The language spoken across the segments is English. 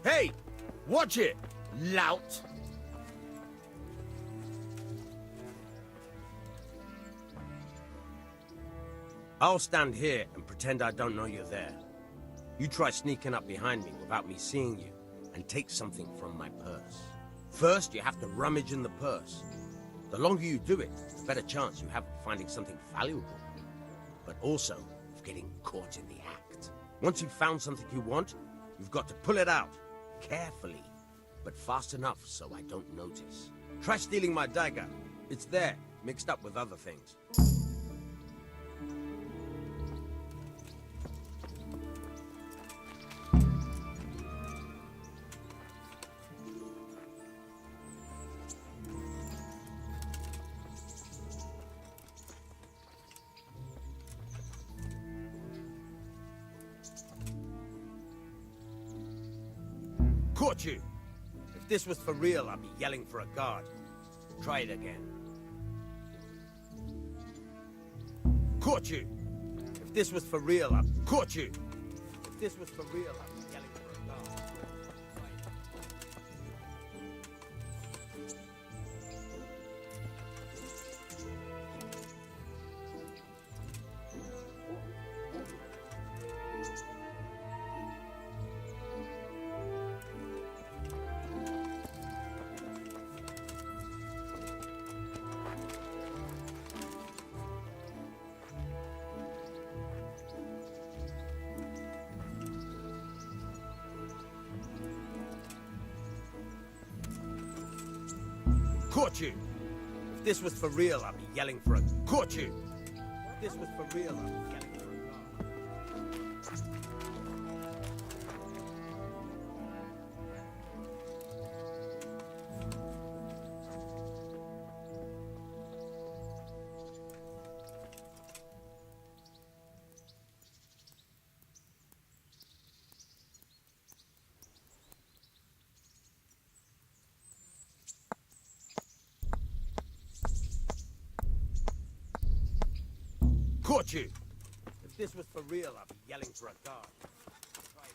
Hey! Watch it, lout! I'll stand here and pretend I don't know you're there. You try sneaking up behind me without me seeing you, and take something from my purse. First, you have to rummage in the purse. The longer you do it, the better chance you have of finding something valuable, but also of getting caught in the act. Once you've found something you want, you've got to pull it out, carefully, but fast enough so I don't notice. Try stealing my dagger. It's there, mixed up with other things. Caught you! If this was for real, I'd be yelling for a guard. Try it again. Caught you! If this was for real, I'd... Caught you! If this was for real, I'd be yelling for a guard. Try it. Caught you! If this was for real, I'd be yelling for a... Caught you! If this was for real, I'd be yelling for a guard. Caught you! If this was for real, I'd be yelling for a guard. Try it.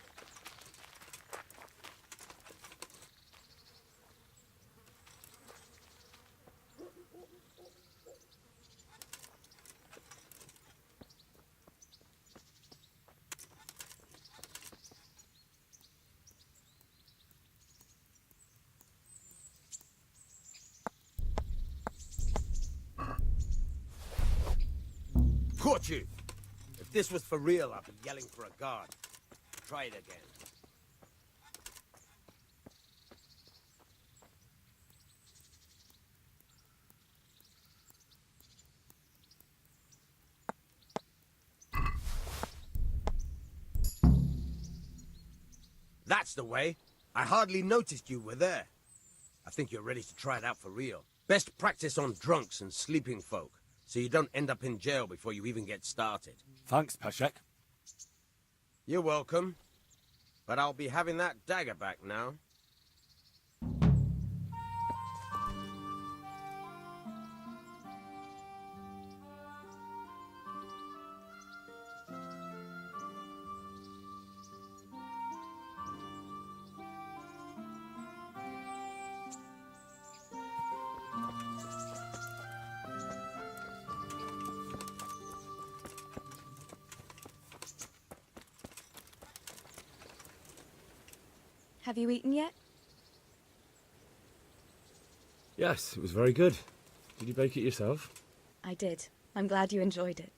Caught you! If this was for real, I'd be yelling for a guard. Try it again. That's the way. I hardly noticed you were there. I think you're ready to try it out for real. Best practice on drunks and sleeping folk, so you don't end up in jail before you even get started. Thanks, Peshek. You're welcome. But I'll be having that dagger back now. Have you eaten yet? Yes, it was very good. Did you bake it yourself? I did. I'm glad you enjoyed it.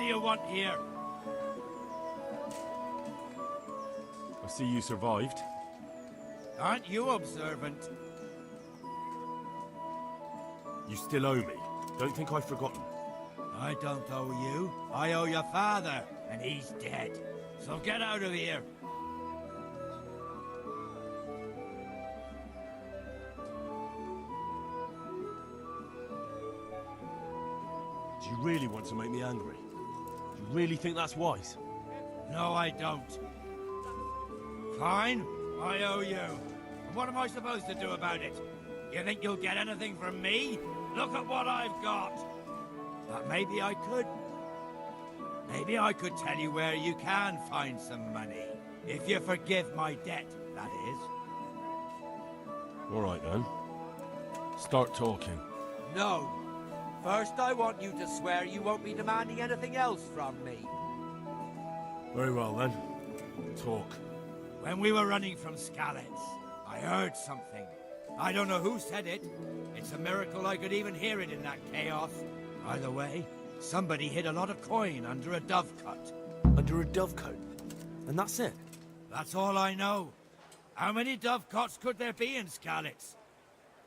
do you want here? I see you survived. Aren't you observant? You still owe me. Don't think I've forgotten. I don't owe you. I owe your father, and he's dead. So get out of here. Do you really want to make me angry? Do you really think that's wise? No, I don't. Fine, I owe you. And what am I supposed to do about it? You think you'll get anything from me? Look at what I've got. But maybe I could. Maybe I could tell you where you can find some money. If you forgive my debt, that is. All right then. Start talking. No. First, I want you to swear you won't be demanding anything else from me. Very well then. Talk. When we were running from Skalitz, I heard something. I don't know who said it. It's a miracle I could even hear it in that chaos. Either way, somebody hid a lot of coin under a dovecote. Under a dovecote? And that's it? That's all I know. How many dovecotes could there be in Skalitz?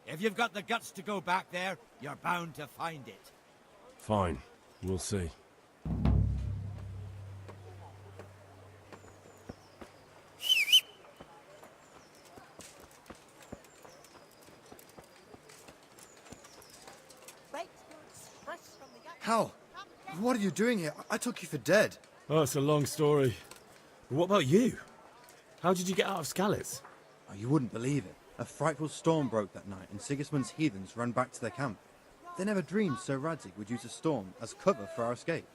If you've got the guts to go back there, you're bound to find it. Fine. We'll see. Hal, what are you doing here? I took you for dead. Oh, it's a long story. But what about you? How did you get out of Skalitz? Oh, you wouldn't believe it. A frightful storm broke that night, and Sigismund's heathens ran back to their camp. They never dreamed Sir Radzig would use a storm as cover for our escape.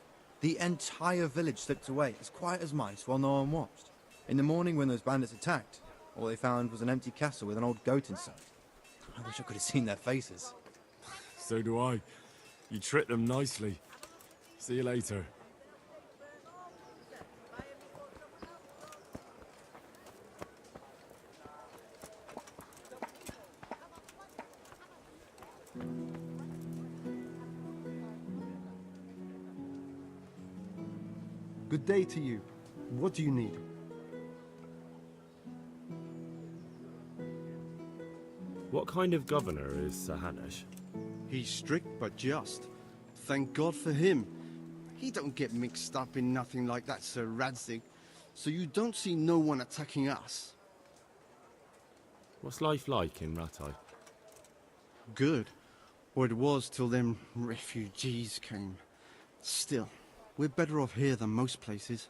The entire village slipped away, as quiet as mice, while no one watched. In the morning, when those bandits attacked, all they found was an empty castle with an old goat inside. I wish I could have seen their faces. So do I. You tricked them nicely. See you later. Good day to you. What do you need? What kind of governor is Sir Hanush? He's strict but just. Thank God for him. He don't get mixed up in nothing like that, Sir Radzig. So you don't see no one attacking us. What's life like in Rattay? Good. Or it was till them refugees came. Still, we're better off here than most places.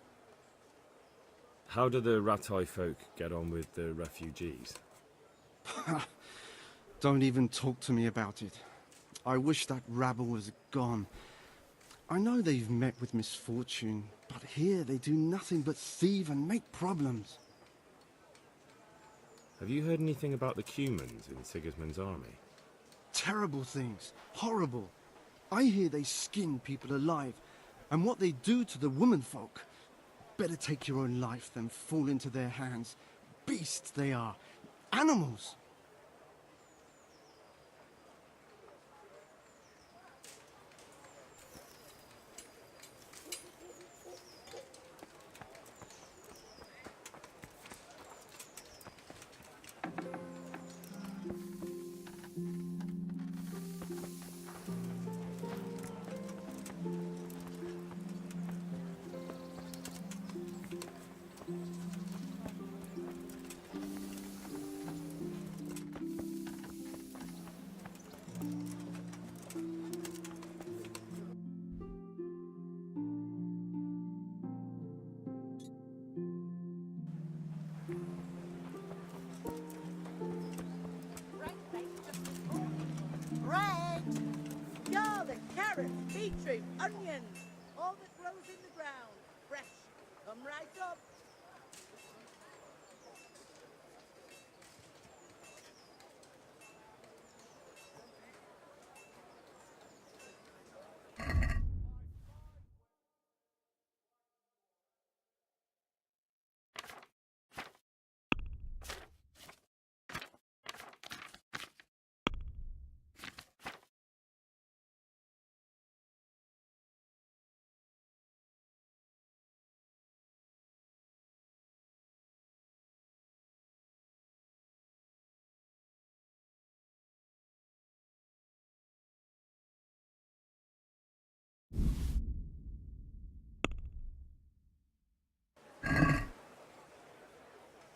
How do the Rattay folk get on with the refugees? Don't even talk to me about it. I wish that rabble was gone. I know they've met with misfortune, but here they do nothing but thieve and make problems. Have you heard anything about the Cumans in Sigismund's army? Terrible things. Horrible. I hear they skin people alive, and what they do to the womenfolk. Better take your own life than fall into their hands. Beasts they are. Animals. Right! You're the carrots, beetroot, onions, all that grows in the ground. Fresh. Come right up.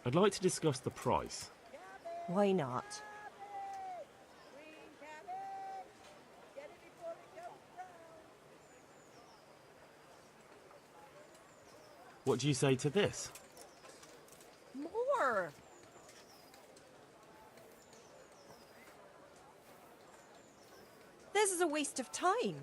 I'd like to discuss the price. Why not? Green cabbage! Get it before it goes brown. What do you say to this? More! This is a waste of time.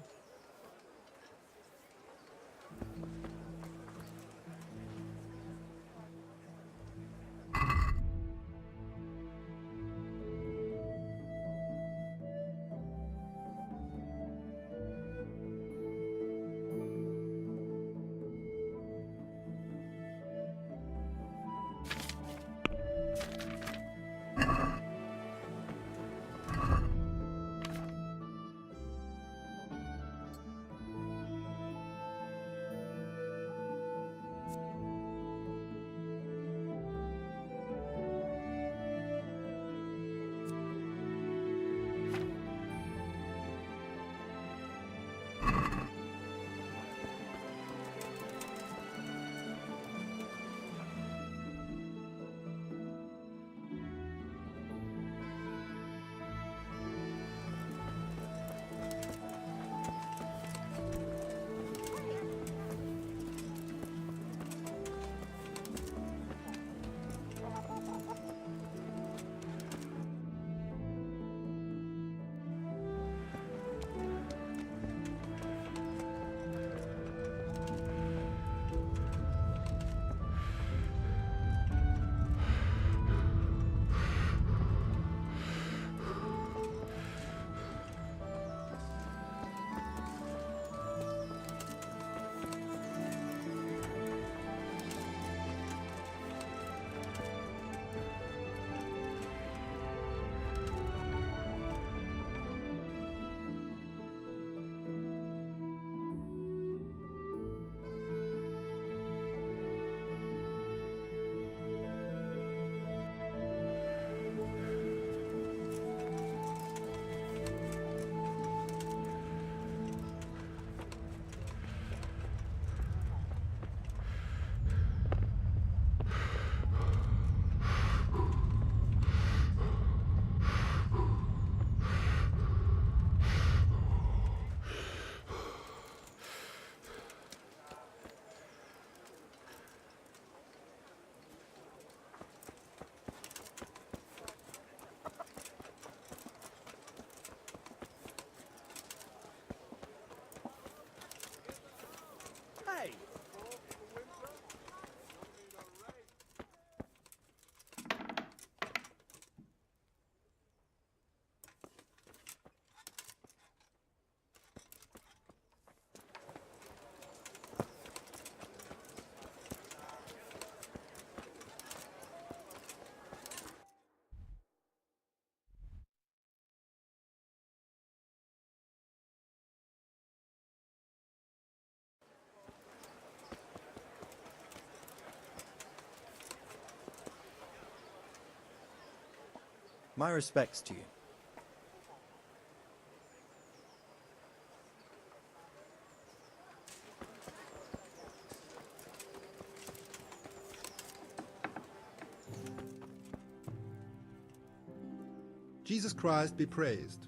Hey! My respects to you. Jesus Christ be praised.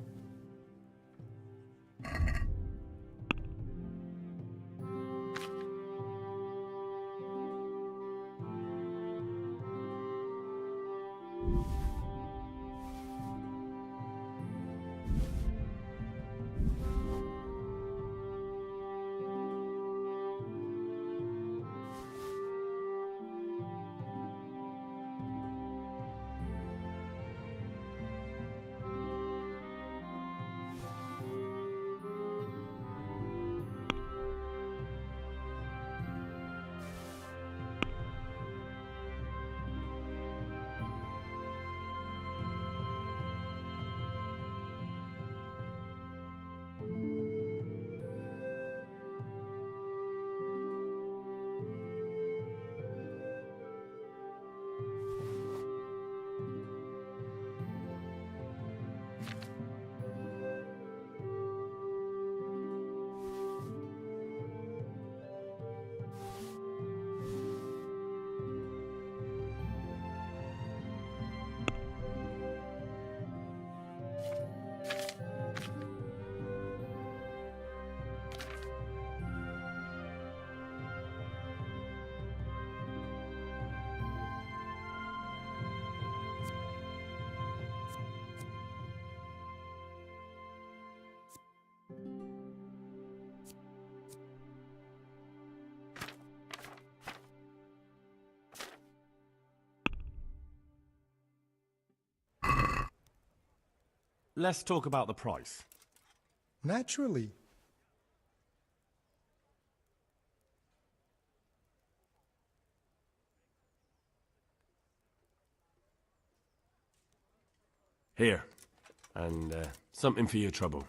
let's talk about the price. Naturally. Here. And something for your trouble.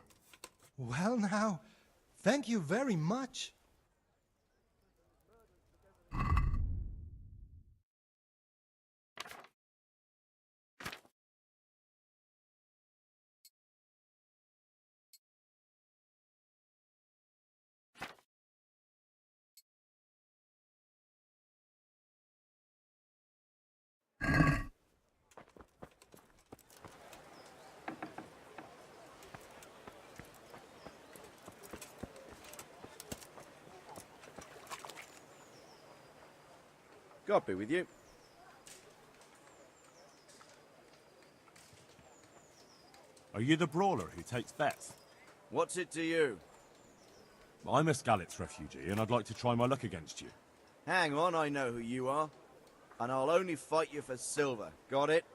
Well now, thank you very much. God be with you. Are you the brawler who takes bets? What's it to you? I'm a Skalitz refugee, and I'd like to try my luck against you. Hang on, I know who you are. And I'll only fight you for silver. Got it?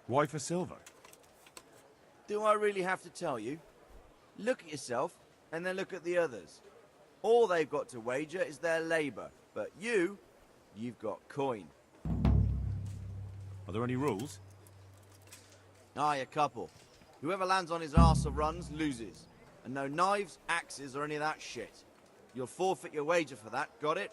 Why for silver? Do I really have to tell you? Look at yourself, and then look at the others. All they've got to wager is their labour. But you've got coin. Are there any rules? Aye, a couple. Whoever lands on his arse or runs, loses. And no knives, axes, or any of that shit. You'll forfeit your wager for that, got it?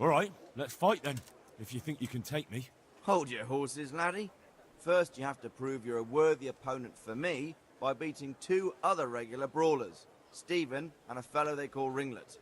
All right, let's fight then, if you think you can take me. Hold your horses, laddie. First, you have to prove you're a worthy opponent for me by beating 2 other regular brawlers, Stephen and a fellow they call Ringlet.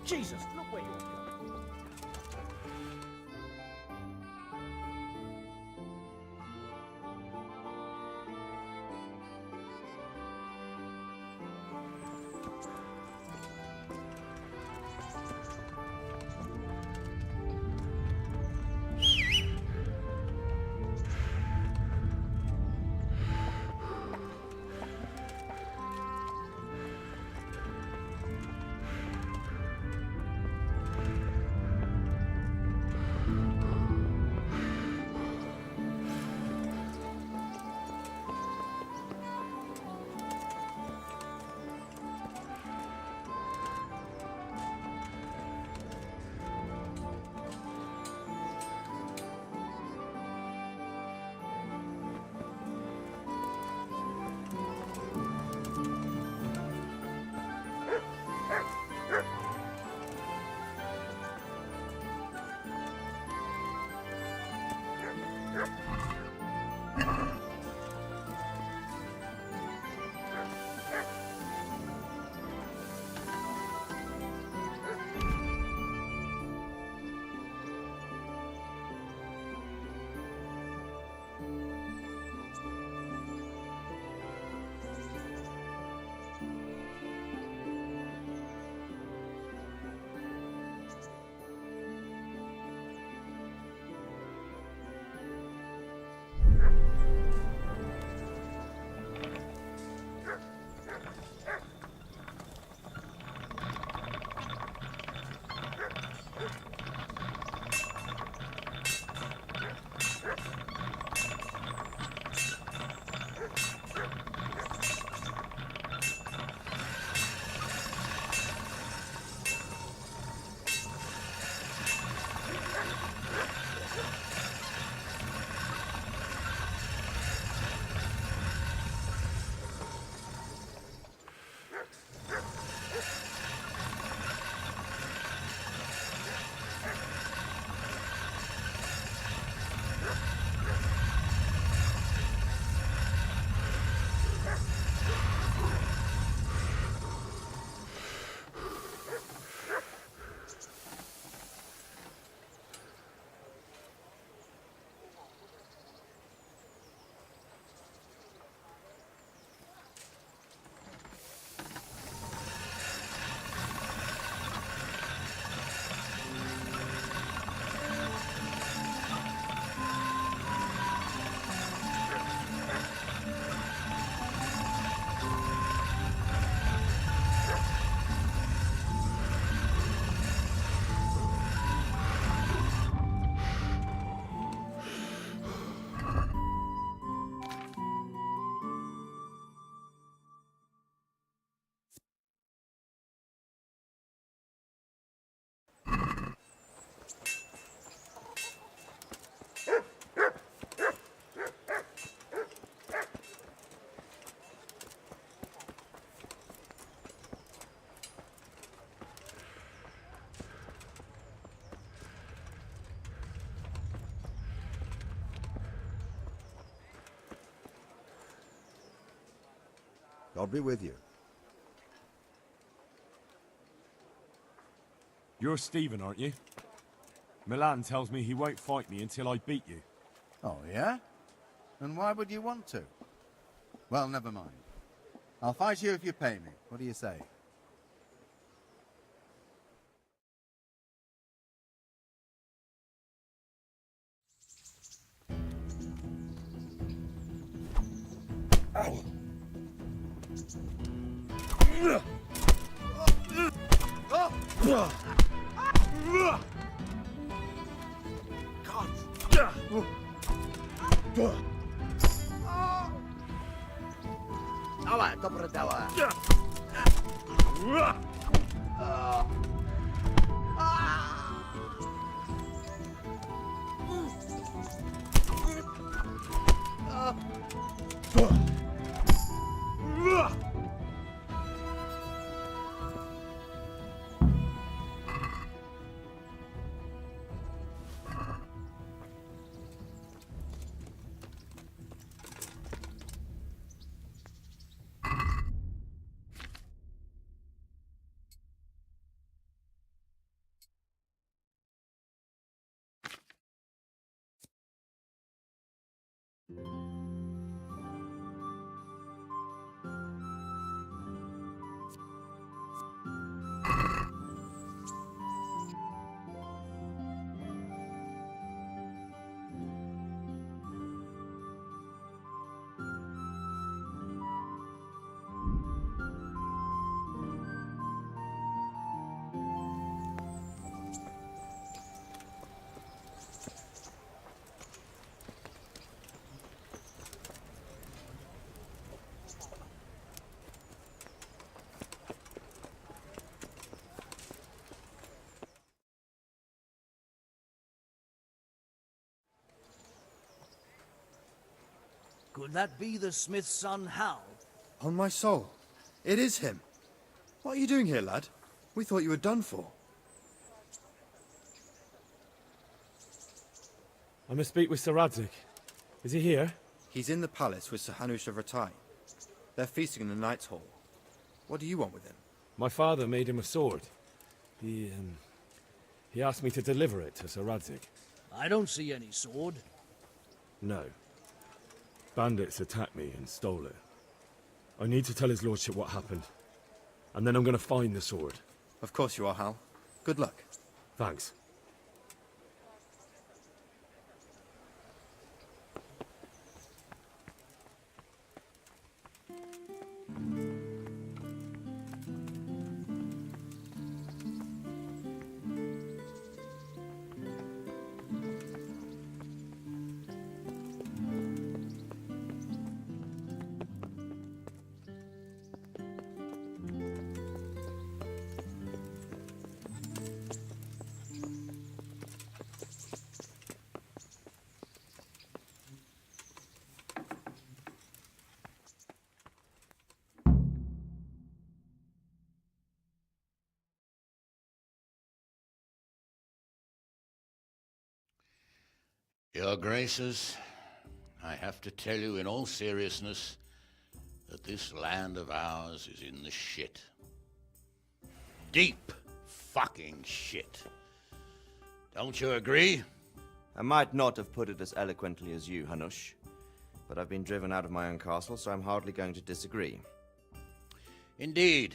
Jesus, look where you're going. I'll be with you. You're Stephen, aren't you? Milan tells me he won't fight me until I beat you. Oh, yeah? And why would you want to? Well, never mind. I'll fight you if you pay me. What do you say? Dawaj, dobra, dawaj. Could that be the smith's son, Hal? On my soul, it is him. What are you doing here, lad? We thought you were done for. I must speak with Sir Radzig. Is he here? He's in the palace with Sir Hanush of Rattay. They're feasting in the Knight's Hall. What do you want with him? My father made him a sword. He asked me to deliver it to Sir Radzig. I don't see any sword. No. Bandits attacked me and stole it. I need to tell his lordship what happened. And then I'm going to find the sword. Of course you are, Hal. Good luck. Thanks. Your Graces, I have to tell you in all seriousness that this land of ours is in the shit. Deep fucking shit. Don't you agree? I might not have put it as eloquently as you, Hanush, but I've been driven out of my own castle, so I'm hardly going to disagree. Indeed.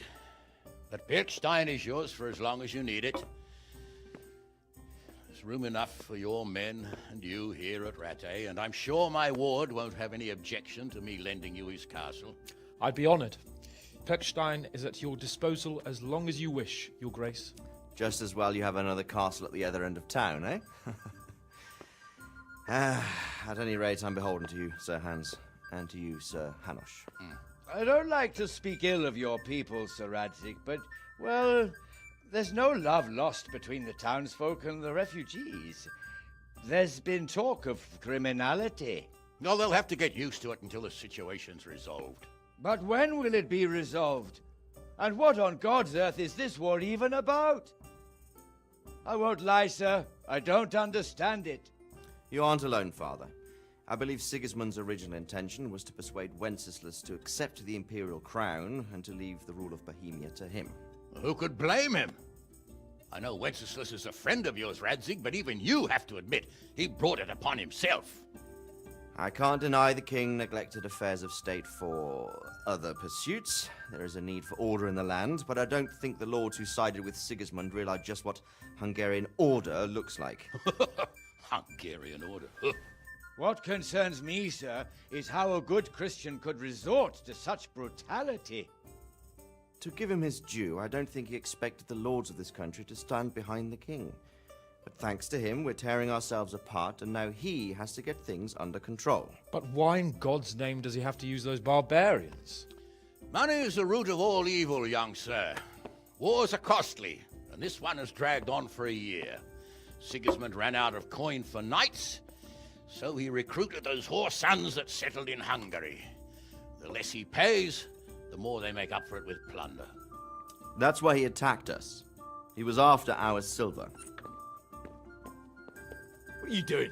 But Pirkstein is yours for as long as you need it. There's room enough for your men and you here at Rattay, and I'm sure my ward won't have any objection to me lending you his castle. I'd be honored. Pirkstein is at your disposal as long as you wish, Your Grace. Just as well you have another castle at the other end of town, eh? At any rate, I'm beholden to you, Sir Hans, and to you, Sir Hanush. I don't like to speak ill of your people, Sir Radzig, but, well, there's no love lost between the townsfolk and the refugees. There's been talk of criminality. No, they'll have to get used to it until the situation's resolved. But when will it be resolved? And what on God's earth is this war even about? I won't lie, sir. I don't understand it. You aren't alone, Father. I believe Sigismund's original intention was to persuade Wenceslas to accept the imperial crown and to leave the rule of Bohemia to him. Who could blame him? I know Wenceslas is a friend of yours, Radzig, but even you have to admit he brought it upon himself. I can't deny the king neglected affairs of state for other pursuits. There is a need for order in the land, but I don't think the lords who sided with Sigismund realized just what Hungarian order looks like. Hungarian order? What concerns me, sir, is how a good Christian could resort to such brutality. To give him his due, I don't think he expected the lords of this country to stand behind the king. But thanks to him, we're tearing ourselves apart, and now he has to get things under control. But why in God's name does he have to use those barbarians? Money is the root of all evil, young sir. Wars are costly, and this one has dragged on for a year. Sigismund ran out of coin for knights, so he recruited those whore sons that settled in Hungary. The less he pays, the more they make up for it with plunder. That's why he attacked us. He was after our silver. What are you doing?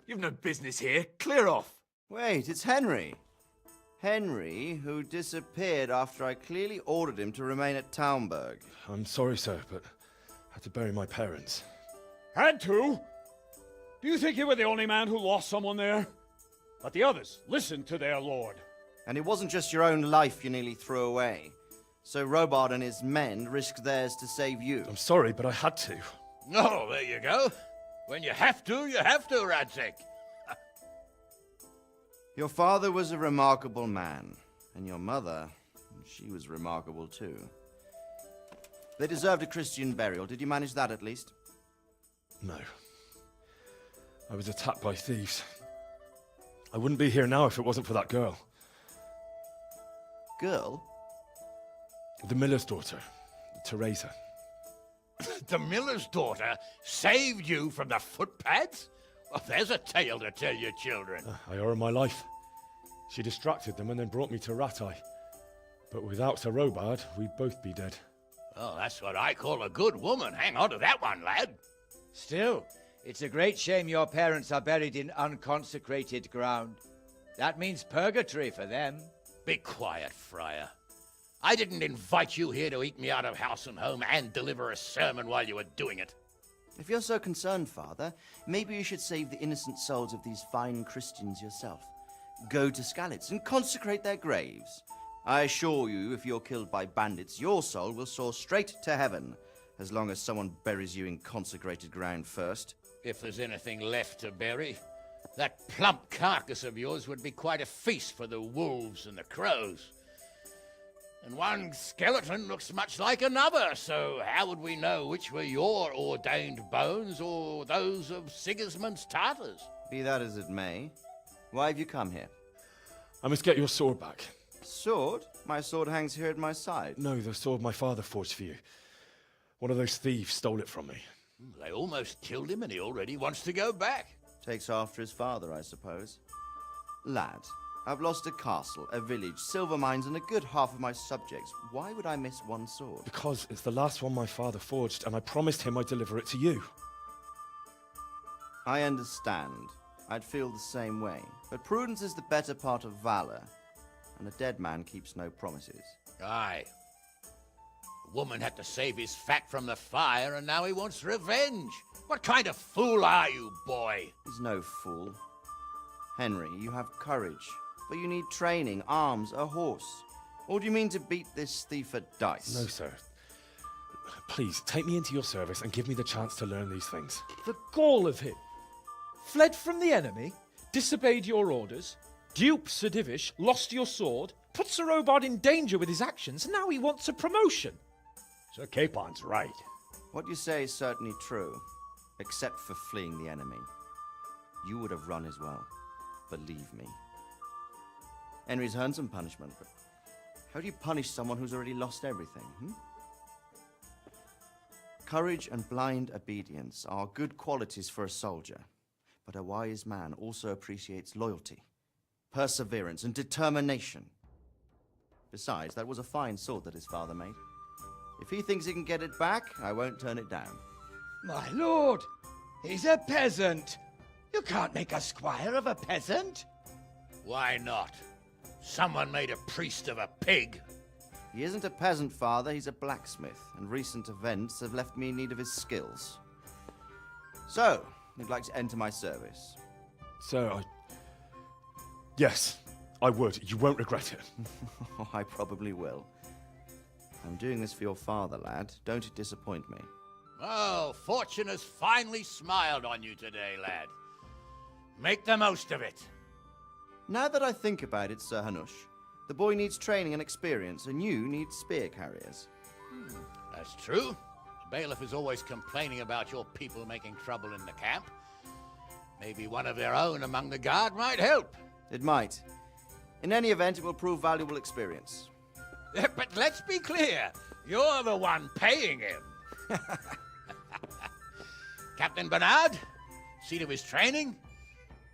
You've no business here. Clear off. Wait, it's Henry. Henry, who disappeared after I clearly ordered him to remain at Taumberg. I'm sorry, sir, but I had to bury my parents. Had to? Do you think you were the only man who lost someone there? But the others listened to their lord. And it wasn't just your own life you nearly threw away. So Robard and his men risked theirs to save you. I'm sorry, but I had to. Oh, there you go. When you have to, Radzig. Your father was a remarkable man, and your mother, she was remarkable too. They deserved a Christian burial. Did you manage that at least? No. I was attacked by thieves. I wouldn't be here now if it wasn't for that girl. Girl? The miller's daughter, Teresa. The miller's daughter saved you from the footpads? Well, there's a tale to tell your children. I owe her my life. She distracted them and then brought me to Rattay. But without Sir Robard, we'd both be dead. Oh, that's what I call a good woman. Hang on to that one, lad. Still, it's a great shame your parents are buried in unconsecrated ground. That means purgatory for them. Be quiet, Friar. I didn't invite you here to eat me out of house and home and deliver a sermon while you were doing it. If you're so concerned, Father, maybe you should save the innocent souls of these fine Christians yourself. Go to Skalitz and consecrate their graves. I assure you, if you're killed by bandits, your soul will soar straight to heaven, as long as someone buries you in consecrated ground first. If there's anything left to bury, that plump carcass of yours would be quite a feast for the wolves and the crows. And one skeleton looks much like another, so how would we know which were your ordained bones or those of Sigismund's Tartars? Be that as it may, why have you come here? I must get your sword back. Sword? My sword hangs here at my side. No, the sword my father forged for you. One of those thieves stole it from me. They almost killed him and he already wants to go back. Takes after his father, I suppose. Lad, I've lost a castle, a village, silver mines, and a good half of my subjects. Why would I miss one sword? Because it's the last one my father forged, and I promised him I'd deliver it to you. I understand. I'd feel the same way. But prudence is the better part of valor, and a dead man keeps no promises. Aye. The woman had to save his fat from the fire, and now he wants revenge. What kind of fool are you, boy? He's no fool. Henry, you have courage, but you need training, arms, a horse. Or do you mean to beat this thief at dice? No, sir. Please, take me into your service and give me the chance to learn these things. The gall of him. Fled from the enemy, disobeyed your orders, duped Sir Divish, lost your sword, put Sir Robard in danger with his actions, and now he wants a promotion. Sir Capon's right. What you say is certainly true, except for fleeing the enemy. You would have run as well, believe me. Henry's earned some punishment, but how do you punish someone who's already lost everything, Courage and blind obedience are good qualities for a soldier, but a wise man also appreciates loyalty, perseverance, and determination. Besides, that was a fine sword that his father made. If he thinks he can get it back, I won't turn it down. My lord, he's a peasant. You can't make a squire of a peasant. Why not? Someone made a priest of a pig. He isn't a peasant, Father. He's a blacksmith, and recent events have left me in need of his skills. So, you'd like to enter my service? Sir, Yes, I would. You won't regret it. Oh, I probably will. I'm doing this for your father, lad. Don't it disappoint me. Oh, fortune has finally smiled on you today, lad. Make the most of it. Now that I think about it, Sir Hanush, the boy needs training and experience, and you need spear carriers. That's true. The bailiff is always complaining about your people making trouble in the camp. Maybe one of their own among the guard might help. It might. In any event, it will prove valuable experience. But let's be clear. You're the one paying him. Captain Bernard, see to his training,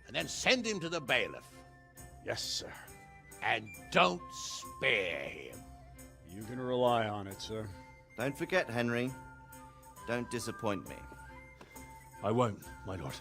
and then send him to the bailiff. Yes, sir. And don't spare him. You can rely on it, sir. Don't forget, Henry. Don't disappoint me. I won't, my lord.